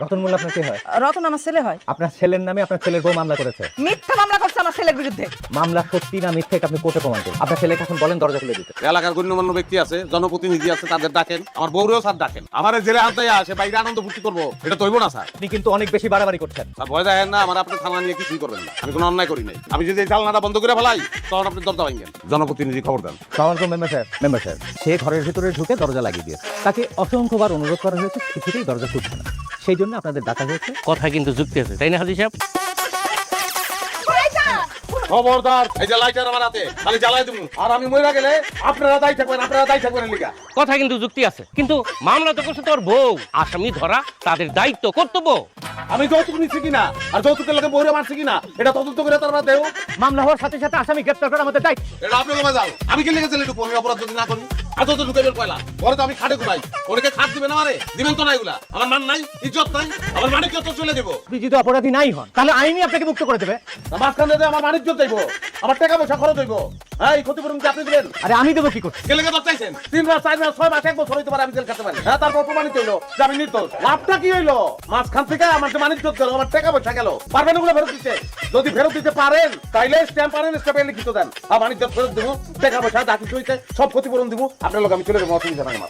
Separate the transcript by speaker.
Speaker 1: রতন মোল্লা আপনার কে হয়?
Speaker 2: রতন আমার ছেলে হয়।
Speaker 1: আপনার ছেলের নামে আপনার ছেলের বউ মামলা করেছে।
Speaker 2: মিথ্যা মামলা করছে আমার ছেলের বিরুদ্ধে।
Speaker 1: মামলা সত্যি না মিথ্যে এটা আপনি কোর্টে প্রমাণ করুন। আপনার ছেলেকে এখন বলেন দরজা খুলে দিতে।
Speaker 3: এলাকার গণ্যমান্য ব্যক্তি আছে, জনপ্রতিনিধি আছে, তাদের ডাকেন। আমার বউরেও স্যার ডাকেন। আমার জেলে আনতে আসে বাইরে আনন্দ ফুর্তি করবো, এটা তৈব না স্যার।
Speaker 1: আপনি কিন্তু অনেক বেশি বাড়াবাড়ি করছেন।
Speaker 3: স্যার ভয় দেখেন না, আমার আপনি থানা নিয়ে কিছুই করবেন না। আমি কোনো অন্যায় করি নাই। আমি যদি এই চালনাটা বন্ধ করে ফেলাই তখন আপনি দরজা ভাঙবেন। জনপ্রতিনিধি খবর দেন।
Speaker 1: সালামালাইকুম মেম্বার সাহেব। সে ঘরের ভিতরে ঢুকে দরজা লাগিয়ে দিয়েছে। তাকে অসংখ্যবার অনুরোধ করা হয়েছে, কিছুতেই দরজা খুলছে না। সেই জন্য আপনাদের ডাকা হয়েছে।
Speaker 4: কথা কিন্তু যুক্তি আছে, তাই না হাজি সাহেব?
Speaker 3: খবরদার, এই যে লাইটার আমার হাতে, খালি জ্বালাই দেবো। আর আমি মরে গেলে আপনারা দায়ী থাকবেন লিগা।
Speaker 4: কথা কিন্তু যুক্তি আছে, কিন্তু মামলা তো করছে তোর বউ। আসামি ধরা তাদের দায়িত্ব, কর্তব্য।
Speaker 3: আমি যৌতুক নিচ্ছি কিনা আর যৌতুকের লোকে বউরে মারছি কিনা এটা তদন্ত করে তারপর দেও।
Speaker 1: মামলা হওয়ার সাথে সাথে আসামি গ্রেপ্তার করা আমাদের দায়িত্ব।
Speaker 3: এটা আপনি কমে যাও। আমি কি লেগেছি একটু আমি অপরাধ যদি না করি আর যত ঢুকাইবেন পয়লা পরে তো আমি খাটে ঘুমাই। ওনাকে খাট দিবেন আমারে, দিবেন তো না এগুলা। আমার মান নাই, ইজ্জত নাই, আমার মানিক তো চলে দেবো।
Speaker 1: আপনি যদি অপরাধী নাই হন তাহলে আইনি আপনাকে মুক্ত করে দেবে।
Speaker 3: মাঝখানে দিয়ে আমার মানিক যাইবো, আমার টাকা পয়সা খরচ হইব। হ্যাঁ, এই ক্ষতিপূরণ কি আপনি দিবেন?
Speaker 1: আরে আমি দেবো কি করতে?
Speaker 3: গেলে গেলে চাইছেন 3 মাস 4 মাস 6 মাস 1 বছর হইতে পারে আমি জেল খাতে পারি। হ্যাঁ, তারপর প্রমাণিত হইলো যে আমি নির্দোষ। লাভটা কি হইলো? মাঝখান থেকে আমার যে মানিক গেল, আমার টাকা পয়সা গেল। পারবেন ওগুলো ফেরত দিতে? যদি ফেরত দিতে পারেন তাইলে স্ট্যাম্প আনেন, স্ট্যাম্পে লিখিত দেন। আর মানিক ফেরত দেবো, টাকা পয়সা যা কিছু হইছে সব ক্ষতিপূরণ দিব। আপনার লোক আমি চলে যাবো, অসুবিধা নাই আমার।